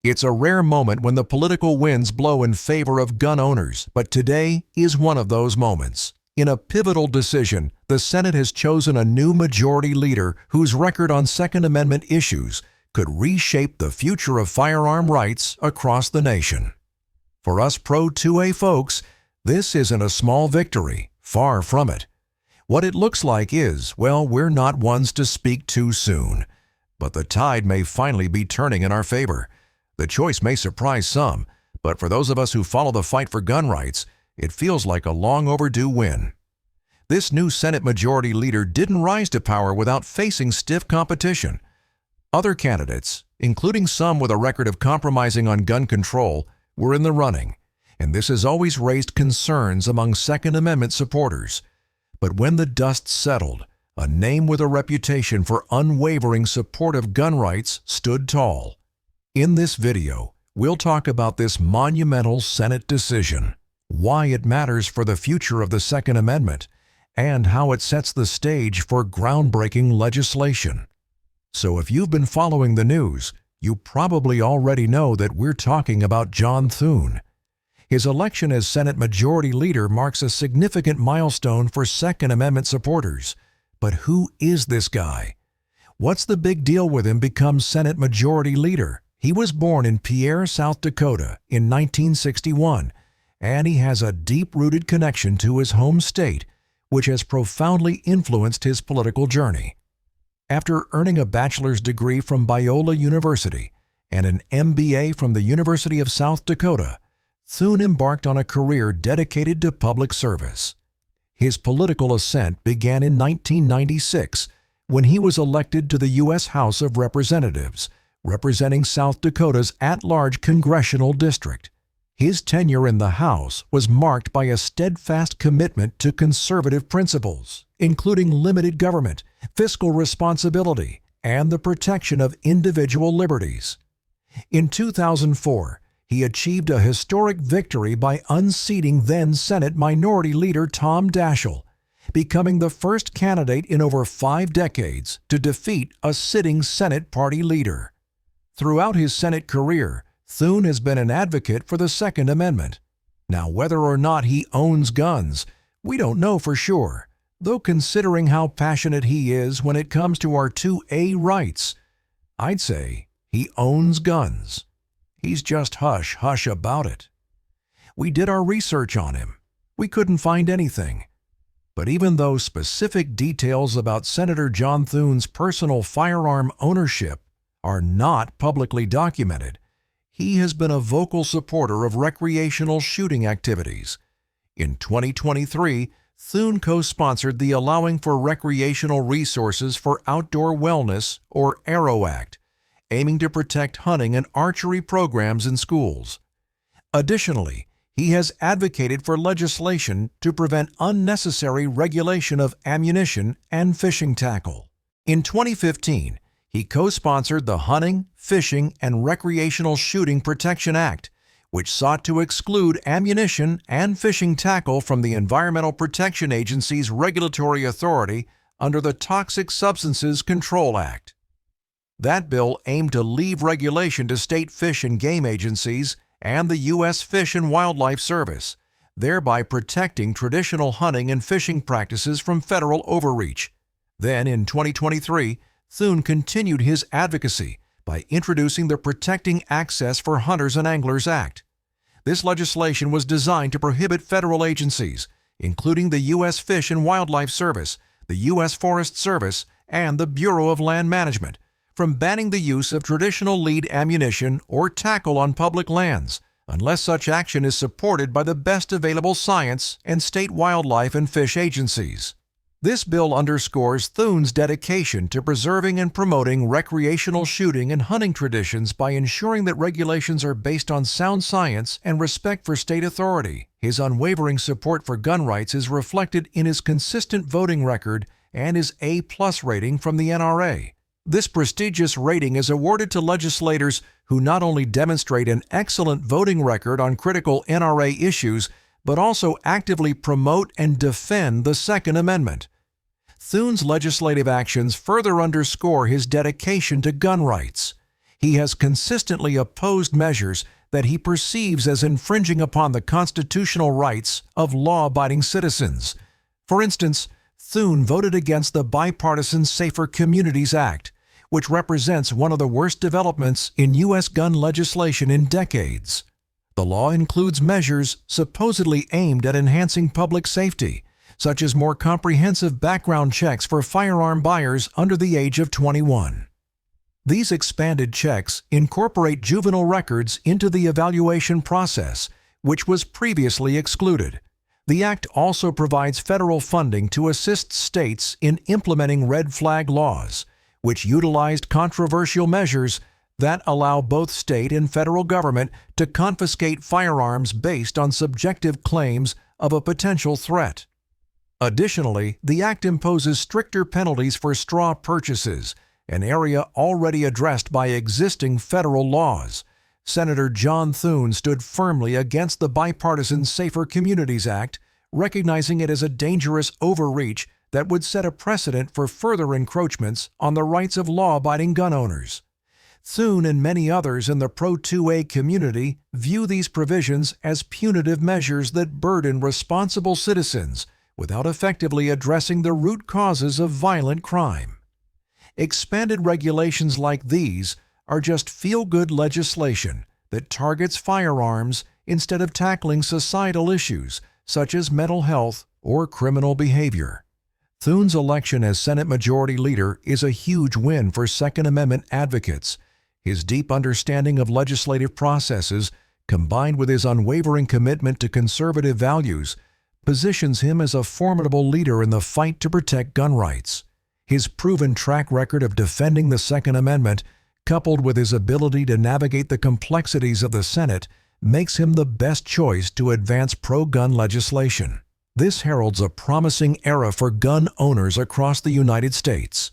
It's a rare moment when the political winds blow in favor of gun owners, but today is one of those moments. In a pivotal decision, the Senate has chosen a new majority leader whose record on Second Amendment issues could reshape the future of firearm rights across the nation. For us pro-2A folks, this isn't a small victory, far from it. What it looks like is, well, we're not ones to speak too soon, but the tide may finally be turning in our favor. The choice may surprise some, but for those of us who follow the fight for gun rights, it feels like a long-overdue win. This new Senate Majority Leader didn't rise to power without facing stiff competition. Other candidates, including some with a record of compromising on gun control, were in the running, and this has always raised concerns among Second Amendment supporters. But when the dust settled, a name with a reputation for unwavering support of gun rights stood tall. In this video, we'll talk about this monumental Senate decision, why it matters for the future of the Second Amendment, and how it sets the stage for groundbreaking legislation. So if you've been following the news, you probably already know that we're talking about John Thune. His election as Senate Majority Leader marks a significant milestone for Second Amendment supporters. But who is this guy? What's the big deal with him become Senate Majority Leader? He was born in Pierre, South Dakota in 1961, and he has a deep-rooted connection to his home state, which has profoundly influenced his political journey. After earning a bachelor's degree from Biola University and an MBA from the University of South Dakota, Thune embarked on a career dedicated to public service. His political ascent began in 1996 when he was elected to the U.S. House of Representatives, representing South Dakota's at-large congressional district. His tenure in the House was marked by a steadfast commitment to conservative principles, including limited government, fiscal responsibility, and the protection of individual liberties. In 2004, he achieved a historic victory by unseating then Senate Minority Leader Tom Daschle, becoming the first candidate in over 5 decades to defeat a sitting Senate party leader. Throughout his Senate career, Thune has been an advocate for the Second Amendment. Now, whether or not he owns guns, we don't know for sure, though considering how passionate he is when it comes to our 2A rights, I'd say he owns guns. He's just hush-hush about it. We did our research on him. We couldn't find anything. But even though specific details about Senator John Thune's personal firearm ownership are not publicly documented, he has been a vocal supporter of recreational shooting activities. In 2023, Thune co-sponsored the Allowing for Recreational Resources for Outdoor Wellness, or ARROW Act, aiming to protect hunting and archery programs in schools. Additionally, he has advocated for legislation to prevent unnecessary regulation of ammunition and fishing tackle. In 2015, he co-sponsored the Hunting, Fishing, and Recreational Shooting Protection Act, which sought to exclude ammunition and fishing tackle from the Environmental Protection Agency's regulatory authority under the Toxic Substances Control Act. That bill aimed to leave regulation to state fish and game agencies and the U.S. Fish and Wildlife Service, thereby protecting traditional hunting and fishing practices from federal overreach. Then, in 2023, Thune continued his advocacy by introducing the Protecting Access for Hunters and Anglers Act. This legislation was designed to prohibit federal agencies, including the U.S. Fish and Wildlife Service, the U.S. Forest Service, and the Bureau of Land Management, from banning the use of traditional lead ammunition or tackle on public lands, unless such action is supported by the best available science and state wildlife and fish agencies. This bill underscores Thune's dedication to preserving and promoting recreational shooting and hunting traditions by ensuring that regulations are based on sound science and respect for state authority. His unwavering support for gun rights is reflected in his consistent voting record and his A+ rating from the NRA. This prestigious rating is awarded to legislators who not only demonstrate an excellent voting record on critical NRA issues, but also actively promote and defend the Second Amendment. Thune's legislative actions further underscore his dedication to gun rights. He has consistently opposed measures that he perceives as infringing upon the constitutional rights of law-abiding citizens. For instance, Thune voted against the bipartisan Safer Communities Act, which represents one of the worst developments in U.S. gun legislation in decades. The law includes measures supposedly aimed at enhancing public safety, such as more comprehensive background checks for firearm buyers under the age of 21. These expanded checks incorporate juvenile records into the evaluation process, which was previously excluded. The Act also provides federal funding to assist states in implementing red flag laws, which utilized controversial measures that allow both state and federal government to confiscate firearms based on subjective claims of a potential threat. Additionally, the Act imposes stricter penalties for straw purchases, an area already addressed by existing federal laws. Senator John Thune stood firmly against the bipartisan Safer Communities Act, recognizing it as a dangerous overreach that would set a precedent for further encroachments on the rights of law-abiding gun owners. Thune and many others in the Pro-2A community view these provisions as punitive measures that burden responsible citizens without effectively addressing the root causes of violent crime. Expanded regulations like these are just feel-good legislation that targets firearms instead of tackling societal issues such as mental health or criminal behavior. Thune's election as Senate Majority Leader is a huge win for Second Amendment advocates. His deep understanding of legislative processes, combined with his unwavering commitment to conservative values, positions him as a formidable leader in the fight to protect gun rights. His proven track record of defending the Second Amendment, coupled with his ability to navigate the complexities of the Senate, makes him the best choice to advance pro-gun legislation. This heralds a promising era for gun owners across the United States.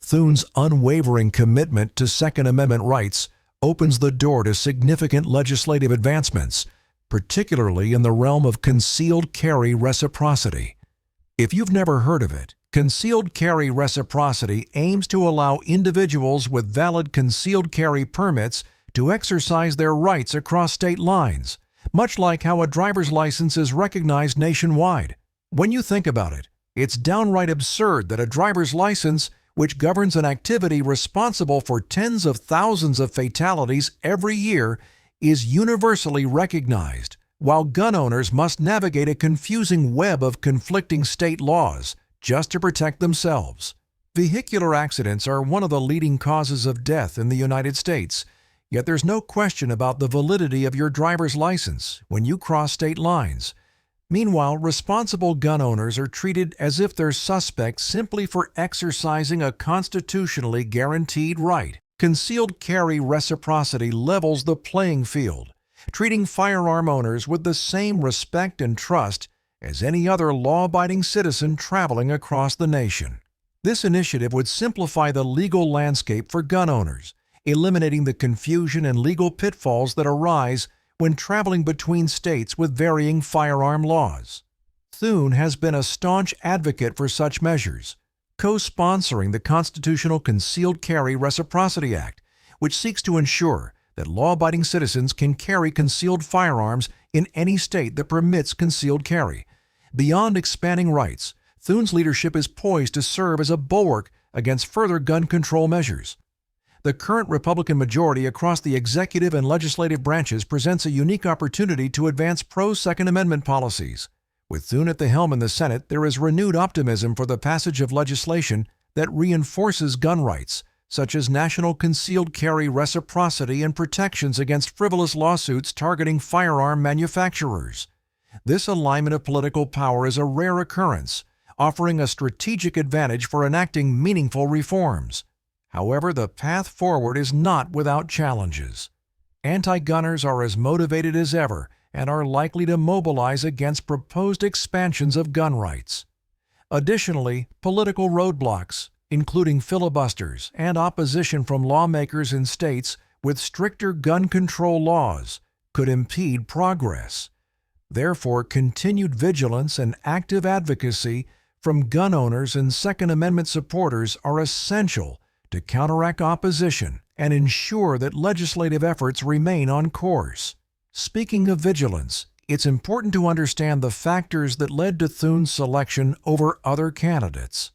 Thune's unwavering commitment to Second Amendment rights opens the door to significant legislative advancements, particularly in the realm of concealed carry reciprocity. If you've never heard of it, concealed carry reciprocity aims to allow individuals with valid concealed carry permits to exercise their rights across state lines, much like how a driver's license is recognized nationwide. When you think about it, it's downright absurd that a driver's license, which governs an activity responsible for tens of thousands of fatalities every year, is universally recognized, while gun owners must navigate a confusing web of conflicting state laws just to protect themselves. Vehicular accidents are one of the leading causes of death in the United States, yet there's no question about the validity of your driver's license when you cross state lines. Meanwhile, responsible gun owners are treated as if they're suspects simply for exercising a constitutionally guaranteed right. Concealed carry reciprocity levels the playing field, treating firearm owners with the same respect and trust as any other law-abiding citizen traveling across the nation. This initiative would simplify the legal landscape for gun owners, eliminating the confusion and legal pitfalls that arise when traveling between states with varying firearm laws. Thune has been a staunch advocate for such measures, co-sponsoring the Constitutional Concealed Carry Reciprocity Act, which seeks to ensure that law-abiding citizens can carry concealed firearms in any state that permits concealed carry. Beyond expanding rights, Thune's leadership is poised to serve as a bulwark against further gun control measures. The current Republican majority across the executive and legislative branches presents a unique opportunity to advance pro-Second Amendment policies. With Thune at the helm in the Senate, there is renewed optimism for the passage of legislation that reinforces gun rights, such as national concealed carry reciprocity and protections against frivolous lawsuits targeting firearm manufacturers. This alignment of political power is a rare occurrence, offering a strategic advantage for enacting meaningful reforms. However, the path forward is not without challenges. Anti-gunners are as motivated as ever and are likely to mobilize against proposed expansions of gun rights. Additionally, political roadblocks, including filibusters and opposition from lawmakers in states with stricter gun control laws, could impede progress. Therefore, continued vigilance and active advocacy from gun owners and Second Amendment supporters are essential to counteract opposition and ensure that legislative efforts remain on course. Speaking of vigilance, it's important to understand the factors that led to Thune's selection over other candidates.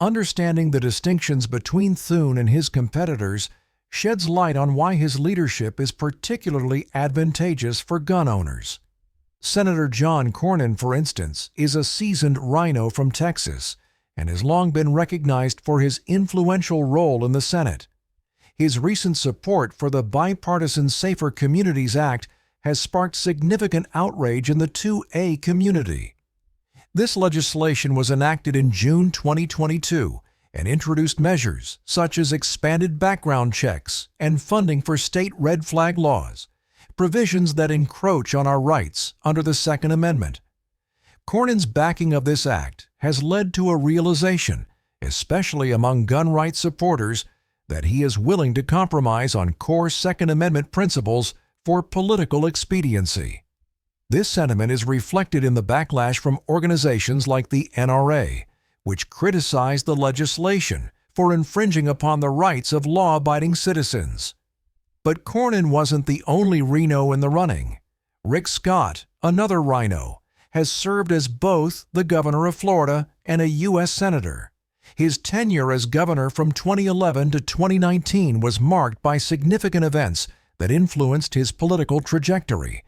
Understanding the distinctions between Thune and his competitors sheds light on why his leadership is particularly advantageous for gun owners. Senator John Thune, for instance, is a seasoned rhino from Texas and has long been recognized for his influential role in the Senate. His recent support for the bipartisan Safer Communities Act has sparked significant outrage in the 2A community. This legislation was enacted in June 2022 and introduced measures such as expanded background checks and funding for state red flag laws, provisions that encroach on our rights under the Second Amendment. Thune's backing of this act has led to a realization, especially among gun rights supporters, that he is willing to compromise on core Second Amendment principles for political expediency. This sentiment is reflected in the backlash from organizations like the NRA, which criticize the legislation for infringing upon the rights of law-abiding citizens. But Thune wasn't the only rhino in the running. Rick Scott, another rhino, has served as both the governor of Florida and a U.S. senator. His tenure as governor from 2011 to 2019 was marked by significant events that influenced his political trajectory.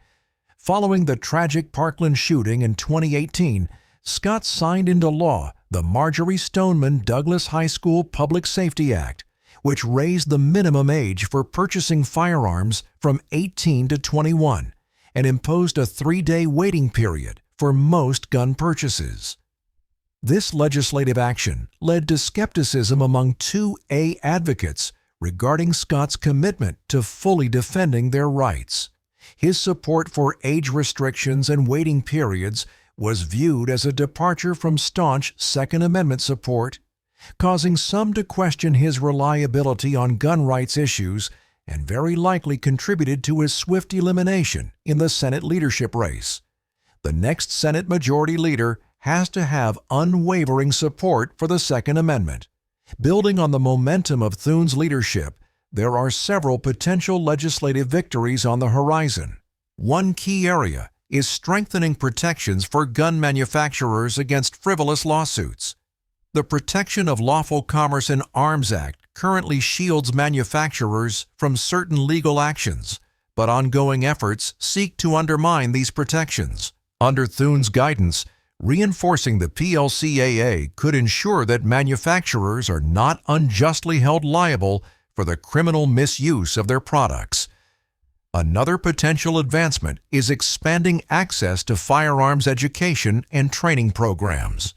Following the tragic Parkland shooting in 2018, Scott signed into law the Marjorie Stoneman Douglas High School Public Safety Act, which raised the minimum age for purchasing firearms from 18 to 21 and imposed a 3-day waiting period for most gun purchases. This legislative action led to skepticism among 2A advocates regarding Scott's commitment to fully defending their rights. His support for age restrictions and waiting periods was viewed as a departure from staunch Second Amendment support, causing some to question his reliability on gun rights issues and very likely contributed to his swift elimination in the Senate leadership race. The next Senate Majority Leader has to have unwavering support for the Second Amendment. Building on the momentum of Thune's leadership, there are several potential legislative victories on the horizon. One key area is strengthening protections for gun manufacturers against frivolous lawsuits. The Protection of Lawful Commerce in Arms Act currently shields manufacturers from certain legal actions, but ongoing efforts seek to undermine these protections. Under Thune's guidance, reinforcing the PLCAA could ensure that manufacturers are not unjustly held liable for the criminal misuse of their products. Another potential advancement is expanding access to firearms education and training programs.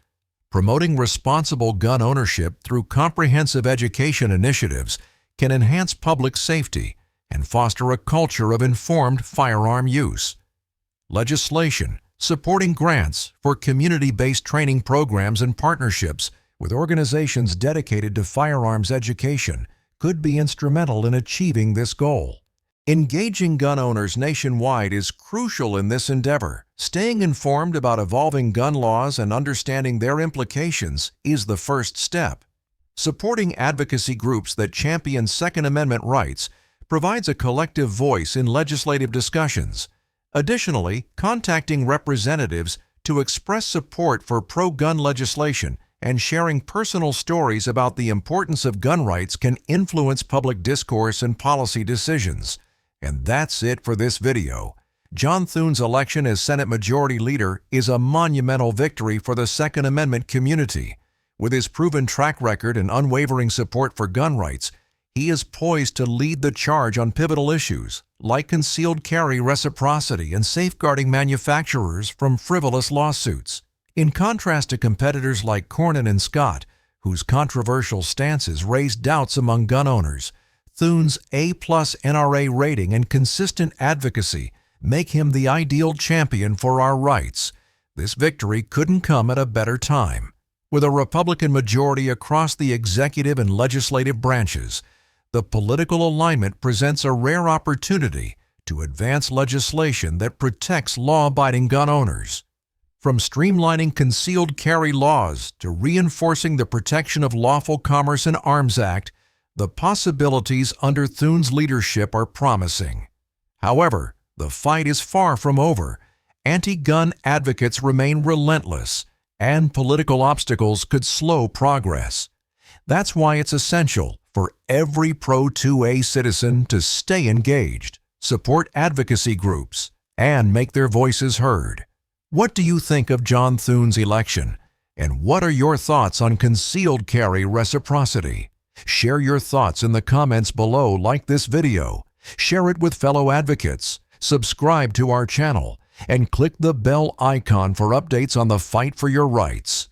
Promoting responsible gun ownership through comprehensive education initiatives can enhance public safety and foster a culture of informed firearm use. Legislation supporting grants for community-based training programs and partnerships with organizations dedicated to firearms education could be instrumental in achieving this goal. Engaging gun owners nationwide is crucial in this endeavor. Staying informed about evolving gun laws and understanding their implications is the first step. Supporting advocacy groups that champion Second Amendment rights provides a collective voice in legislative discussions. Additionally, contacting representatives to express support for pro-gun legislation and sharing personal stories about the importance of gun rights can influence public discourse and policy decisions. And that's it for this video. John Thune's election as Senate Majority Leader is a monumental victory for the Second Amendment community. With his proven track record and unwavering support for gun rights, he is poised to lead the charge on pivotal issues like concealed carry reciprocity and safeguarding manufacturers from frivolous lawsuits. In contrast to competitors like Thune and Scott, whose controversial stances raised doubts among gun owners, Thune's A+ NRA rating and consistent advocacy make him the ideal champion for our rights. This victory couldn't come at a better time. With a Republican majority across the executive and legislative branches, the political alignment presents a rare opportunity to advance legislation that protects law-abiding gun owners. From streamlining concealed carry laws to reinforcing the Protection of Lawful Commerce in Arms Act, The possibilities under Thune's leadership are promising. However, the fight is far from over. Anti-gun advocates remain relentless, and political obstacles could slow progress. That's why it's essential for every pro-2A citizen to stay engaged, support advocacy groups, and make their voices heard. What do you think of John Thune's election? And what are your thoughts on concealed carry reciprocity? Share your thoughts in the comments below. Like this video, share it with fellow advocates, subscribe to our channel, and click the bell icon for updates on the fight for your rights.